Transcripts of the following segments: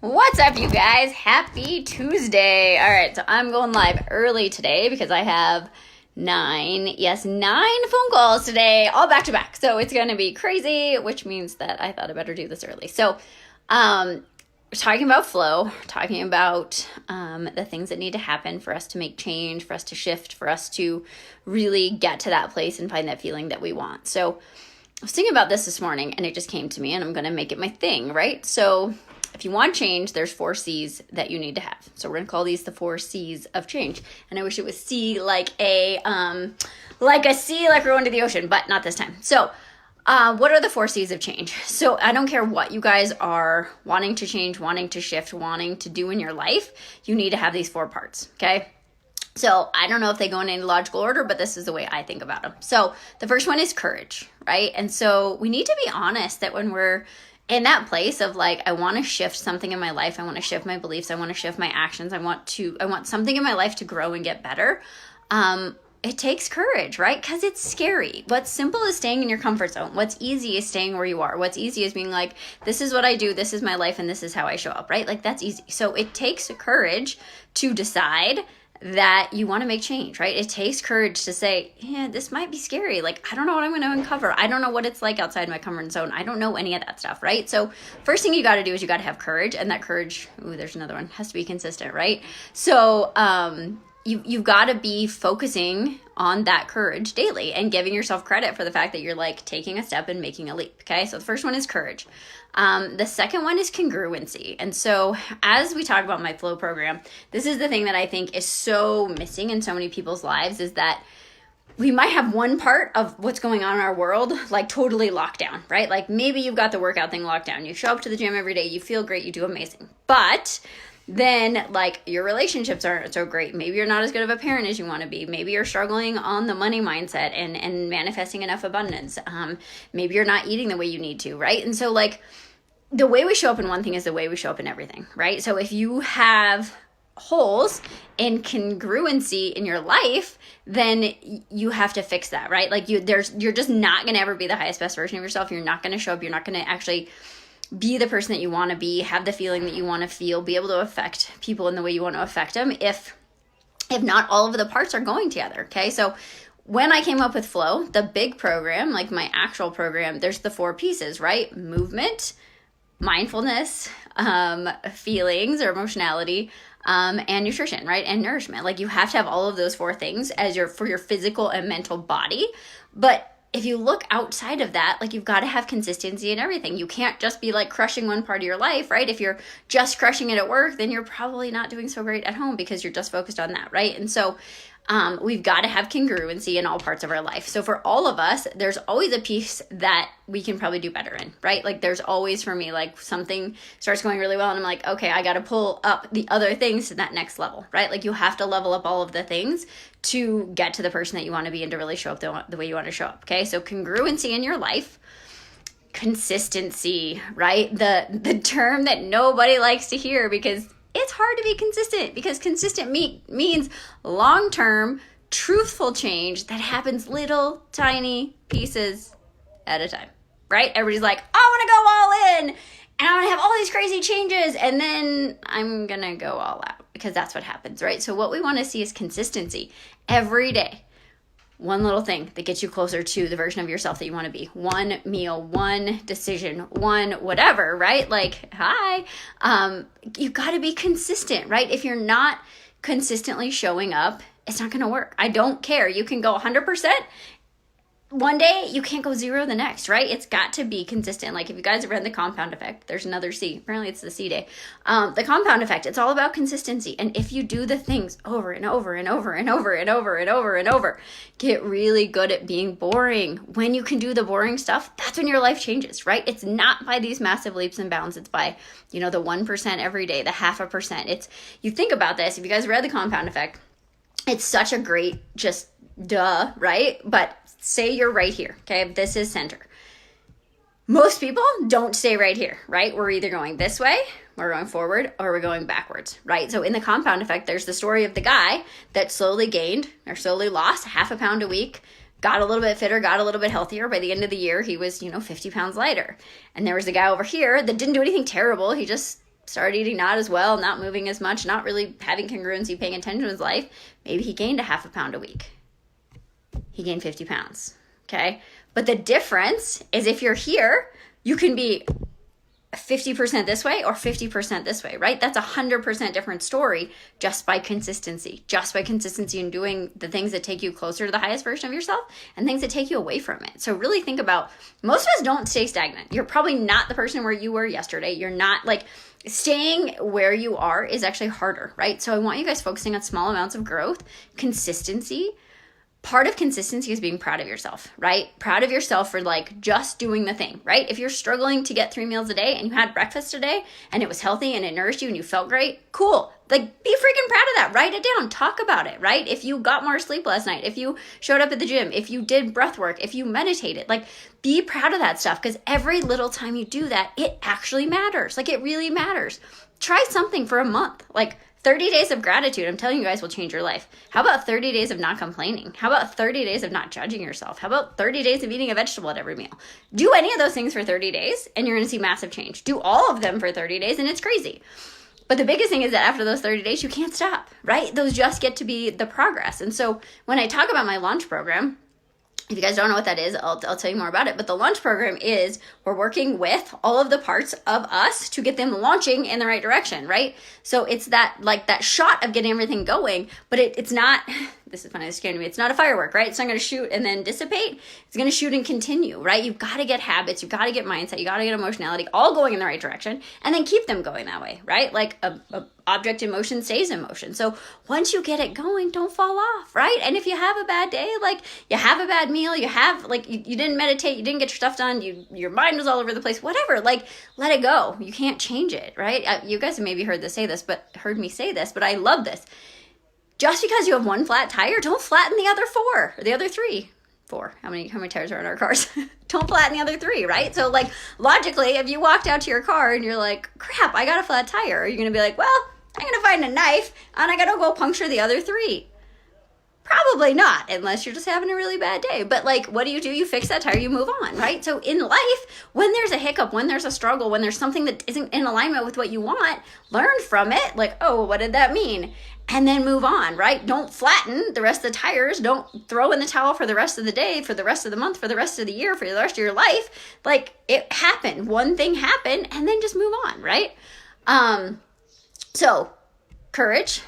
What's up, you guys? Happy Tuesday. All right, so I'm going live early today because I have nine phone calls today, all back to back. So it's going to be crazy, which means that I thought I better do this early. So, talking about flow, talking about the things that need to happen for us to make change, for us to shift, for us to really get to that place and find that feeling that we want. So I was thinking about this morning and it just came to me, and I'm going to make it my thing, right? So if you want change, there's 4 C's that you need to have. So we're going to call these the 4 C's of change. And I wish it was C like a sea, like we're going to the ocean, but not this time. So what are the 4 C's of change? So I don't care what you guys are wanting to change, wanting to shift, wanting to do in your life, you need to have these 4 parts, okay? So I don't know if they go in any logical order, but this is the way I think about them. So the first one is courage, right? And so we need to be honest that when we're in that place of like, I want to shift something in my life, I want to shift my beliefs, I want to shift my actions, I want something in my life to grow and get better. It takes courage, right? Because it's scary. What's simple is staying in your comfort zone. What's easy is staying where you are. What's easy is being like, this is what I do, this is my life, and this is how I show up, right? Like that's easy. So it takes courage to decide that you want to make change, right? It takes courage to say, yeah, this might be scary. Like, I don't know what I'm going to uncover. I don't know what it's like outside my comfort zone. I don't know any of that stuff, right? So first thing you got to do is you got to have courage, and that courage, there's another one, has to be consistent, right? So, you've got to be focusing on that courage daily and giving yourself credit for the fact that you're like taking a step and making a leap. Okay. So the first one is courage. The second one is congruency. And so as we talk about my flow program, this is the thing that I think is so missing in so many people's lives, is that we might have one part of what's going on in our world like totally locked down, right? Like maybe you've got the workout thing locked down. You show up to the gym every day, you feel great, you do amazing. But then like your relationships aren't so great. Maybe you're not as good of a parent as you want to be. Maybe you're struggling on the money mindset and manifesting enough abundance. Maybe you're not eating the way you need to, right? And so like the way we show up in one thing is the way we show up in everything, right? So if you have holes in congruency in your life, then you have to fix that, right? Like you're just not going to ever be the highest, best version of yourself. You're not going to show up. You're not going to actually be the person that you want to be, have the feeling that you want to feel, be able to affect people in the way you want to affect them if not all of the parts are going together, okay? So when I came up with Flow, the big program, like my actual program, there's the 4 pieces, right? Movement, mindfulness, feelings or emotionality, and nutrition, right? And nourishment. Like you have to have all of those 4 things for your physical and mental body. But if you look outside of that, like you've got to have consistency in everything. You can't just be like crushing one part of your life, right? If you're just crushing it at work, then you're probably not doing so great at home because you're just focused on that, right? And so we've got to have congruency in all parts of our life. So for all of us, there's always a piece that we can probably do better in, right? Like there's always, for me, like something starts going really well and I'm like, okay, I got to pull up the other things to that next level, right? Like you have to level up all of the things to get to the person that you want to be and to really show up the way you want to show up, okay? So congruency in your life, consistency, right? The term that nobody likes to hear because it's hard to be consistent, because consistent means long-term, truthful change that happens little tiny pieces at a time, right? Everybody's like, I want to go all in and I want to have all these crazy changes and then I'm going to go all out, because that's what happens, right? So what we want to see is consistency every day. One little thing that gets you closer to the version of yourself that you want to be. One meal, one decision, one whatever, right? Like, hi. You got to be consistent, right? If you're not consistently showing up, it's not going to work. I don't care. You can go 100% one day, you can't go 0 the next, right? It's got to be consistent. Like if you guys have read The Compound Effect, there's another C. Apparently it's the C day. The Compound Effect, it's all about consistency. And if you do the things over and over and over and over and over and over and over, get really good at being boring. When you can do the boring stuff, that's when your life changes, right? It's not by these massive leaps and bounds. It's by, the 1% every day, the 0.5%. You think about this, if you guys read The Compound Effect, it's such a great, just duh, right? But say you're right here, okay? This is center. Most people don't stay right here, right? We're either going this way, we're going forward, or we're going backwards, right? So in The Compound Effect, there's the story of the guy that slowly gained or slowly lost 0.5 pound a week, got a little bit fitter, got a little bit healthier. By the end of the year, he was, 50 pounds lighter. And there was a guy over here that didn't do anything terrible. He just started eating not as well, not moving as much, not really having congruency, paying attention to his life, maybe he gained a half a pound a week. He gained 50 pounds, okay? But the difference is if you're here, you can be 50% this way or 50% this way, right? That's 100% different story just by consistency in doing the things that take you closer to the highest version of yourself and things that take you away from it. So really think about, most of us don't stay stagnant. You're probably not the person where you were yesterday. You're not like, staying where you are is actually harder, right? So I want you guys focusing on small amounts of growth, consistency. Part of consistency is being proud of yourself, right? Proud of yourself for like just doing the thing, right? If you're struggling to get 3 meals a day and you had breakfast today and it was healthy and it nourished you and you felt great, cool. Like, be freaking proud of that. Write it down. Talk about it, right? If you got more sleep last night, if you showed up at the gym, if you did breath work, if you meditated, like, be proud of that stuff, because every little time you do that, it actually matters. Like, it really matters. Try something for a month. Like, 30 days of gratitude, I'm telling you guys, will change your life. How about 30 days of not complaining? How about 30 days of not judging yourself? How about 30 days of eating a vegetable at every meal? Do any of those things for 30 days and you're going to see massive change. Do all of them for 30 days and it's crazy. But the biggest thing is that after those 30 days, you can't stop, right? Those just get to be the progress. And so when I talk about my launch program, if you guys don't know what that is, I'll tell you more about it. But the launch program is, we're working with all of the parts of us to get them launching in the right direction, right? So it's that, like, that shot of getting everything going, but it's not, this is funny, it's scaring me. It's not a firework, right? It's not going to shoot and then dissipate. It's going to shoot and continue, right? You've got to get habits. You've got to get mindset. You got to get emotionality all going in the right direction and then keep them going that way, right? Like a object in motion stays in motion. So once you get it going, don't fall off, right? And if you have a bad day, like you have a bad meal, you have like, you didn't meditate, you didn't get your stuff done, your mind was all over the place, whatever, like let it go. You can't change it, right? You guys have maybe heard me say this, but I love this. Just because you have one flat tire, don't flatten the other four, or the other three. Four. How many tires are in our cars? Don't flatten the other three, right? So like logically, if you walked out to your car and you're like, crap, I got a flat tire, are you going to be like, well, I'm going to find a knife and I got to go puncture the other three? Probably not, unless you're just having a really bad day. But like, what do? You fix that tire, you move on, right? So in life, when there's a hiccup, when there's a struggle, when there's something that isn't in alignment with what you want, learn from it. Like, oh, what did that mean? And then move on, right? Don't flatten the rest of the tires. Don't throw in the towel for the rest of the day, for the rest of the month, for the rest of the year, for the rest of your life. Like, it happened. One thing happened, and then just move on, right? So courage,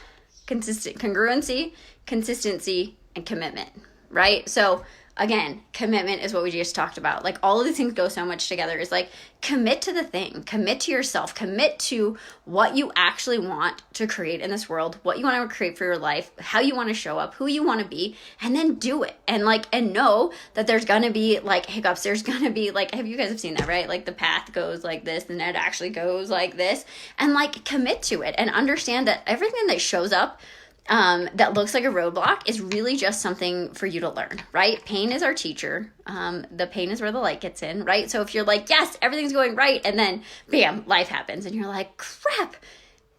congruency, consistency, and commitment, right? So again, commitment is what we just talked about. Like, all of these things go so much together. Is like, commit to the thing, commit to yourself, commit to what you actually want to create in this world, what you want to create for your life, how you want to show up, who you want to be, and then do it. And like, and know that there's going to be like hiccups. There's going to be like, have you guys have seen that, right? Like the path goes like this and it actually goes like this, and like commit to it and understand that everything that shows up that looks like a roadblock is really just something for you to learn, right? Pain is our teacher. The pain is where the light gets in, right? So if you're like, yes, everything's going right, and then bam, life happens, and you're like, crap,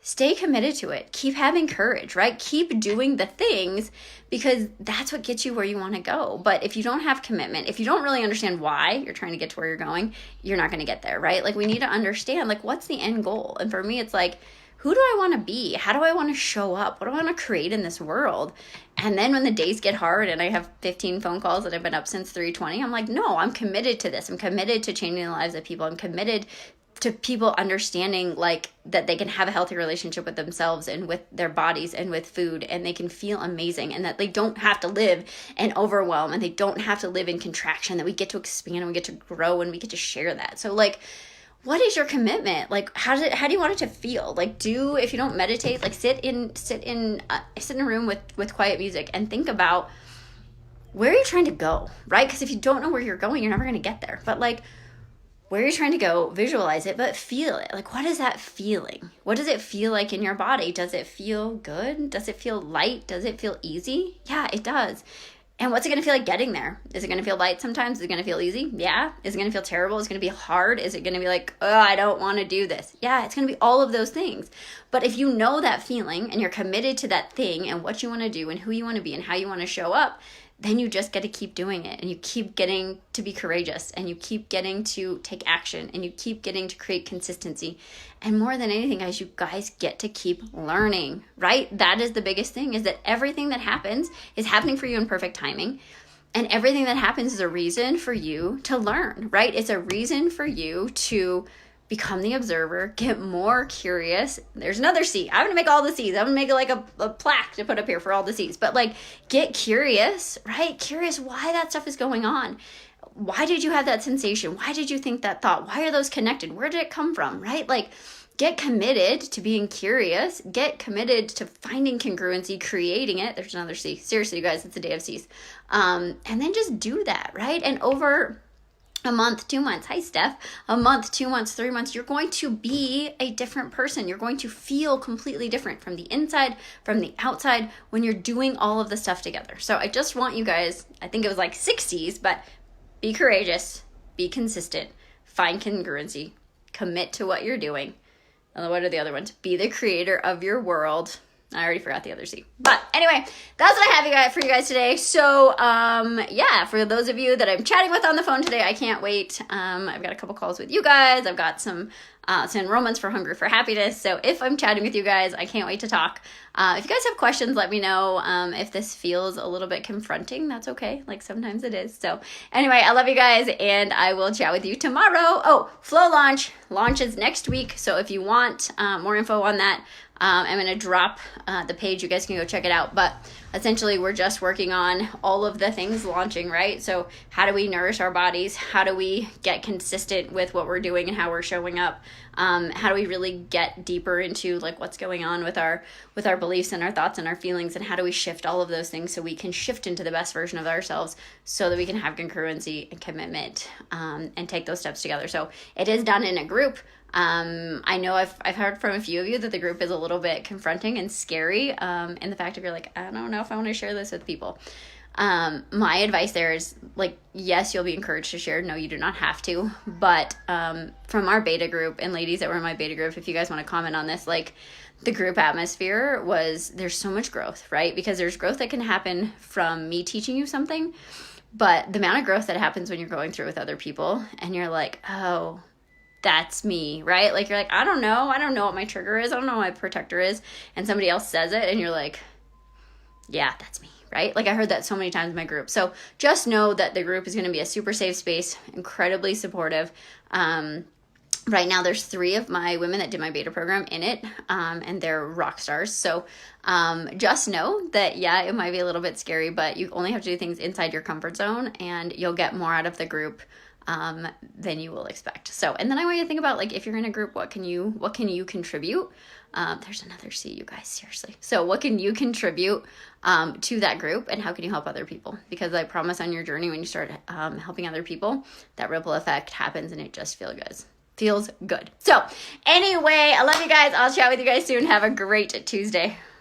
stay committed to it. Keep having courage, right? Keep doing the things, because that's what gets you where you want to go. But if you don't have commitment, if you don't really understand why you're trying to get to where you're going, you're not going to get there, right? Like, we need to understand, like, what's the end goal? And for me, it's like, who do I want to be? How do I want to show up? What do I want to create in this world? And then when the days get hard and I have 15 phone calls that I've been up since 3:20, I'm like, no, I'm committed to this. I'm committed to changing the lives of people. I'm committed to people understanding like that they can have a healthy relationship with themselves and with their bodies and with food, and they can feel amazing, and that they don't have to live in overwhelm, and they don't have to live in contraction, that we get to expand and we get to grow and we get to share that. So like, what is your commitment? Like, how do you want it to feel? Like, if you don't meditate, like sit in a room with quiet music and think about, where are you trying to go, right? Because if you don't know where you're going, you're never going to get there. But like, where you're trying to go, visualize it, but feel it. Like, what is that feeling? What does it feel like in your body? Does it feel good? Does it feel light? Does it feel easy? Yeah, it does. And what's it going to feel like getting there? Is it going to feel light sometimes? Is it going to feel easy? Yeah. Is it going to feel terrible? Is it going to be hard? Is it going to be like, oh, I don't want to do this? Yeah, it's going to be all of those things. But if you know that feeling and you're committed to that thing and what you want to do and who you want to be and how you want to show up, then you just get to keep doing it, and you keep getting to be courageous, and you keep getting to take action, and you keep getting to create consistency. And more than anything, guys, you guys get to keep learning, right? That is the biggest thing, is that everything that happens is happening for you in perfect timing. And everything that happens is a reason for you to learn, right? It's a reason for you to become the observer, get more curious. There's another C. I'm gonna make all the C's. I'm gonna make like a plaque to put up here for all the C's. But like, get curious, right? Curious why that stuff is going on. Why did you have that sensation? Why did you think that thought? Why are those connected? Where did it come from, right? Like, get committed to being curious. Get committed to finding congruency, creating it. There's another C. Seriously, you guys, it's a day of C's. And then just do that, right? And over a month, 2 months, hi Steph, a month, 2 months, 3 months, you're going to be a different person. You're going to feel completely different from the inside, from the outside, when you're doing all of the stuff together. So I just want you guys, I think it was like 6 C's, but be courageous, be consistent, find congruency, commit to what you're doing. And what are the other ones? Be the creator of your world. I already forgot the other C. But anyway, that's what I have for you guys today. So, yeah, for those of you that I'm chatting with on the phone today, I can't wait. I've got a couple calls with you guys. I've got some enrollments for Hungry for Happiness. So if I'm chatting with you guys, I can't wait to talk. If you guys have questions, let me know. If this feels a little bit confronting, that's okay. Like, sometimes it is. So anyway, I love you guys, and I will chat with you tomorrow. Oh, Flow launches next week. So if you want more info on that, I'm going to drop the page. You guys can go check it out. But essentially, we're just working on all of the things launching, right? So how do we nourish our bodies? How do we get consistent with what we're doing and how we're showing up? How do we really get deeper into like what's going on with our beliefs and our thoughts and our feelings? And how do we shift all of those things so we can shift into the best version of ourselves so that we can have congruency and commitment and take those steps together? So it is done in a group. I know I've heard from a few of you that the group is a little bit confronting and scary, and the fact that you're like, I don't know if I want to share this with people. My advice there is like, yes, you'll be encouraged to share. No, you do not have to. But from our beta group, and ladies that were in my beta group, if you guys want to comment on this, like, the group atmosphere there's so much growth, right? Because there's growth that can happen from me teaching you something, but the amount of growth that happens when you're going through with other people and you're like, oh, that's me, right? Like, you're like, I don't know what my trigger is. I don't know what my protector is. And somebody else says it and you're like, yeah, that's me, right? Like, I heard that so many times in my group. So just know that the group is going to be a super safe space, incredibly supportive. Right now there's 3 of my women that did my beta program in it, and they're rock stars. So just know that, yeah, it might be a little bit scary, but you only have to do things inside your comfort zone, and you'll get more out of the group than you will expect. So, and then I want you to think about, like, if you're in a group, what can you contribute? There's another C, you guys, seriously. So what can you contribute to that group, and how can you help other people? Because I promise on your journey, when you start helping other people, that ripple effect happens, and it just feels good. So anyway, I love you guys. I'll chat with you guys soon. Have a great Tuesday.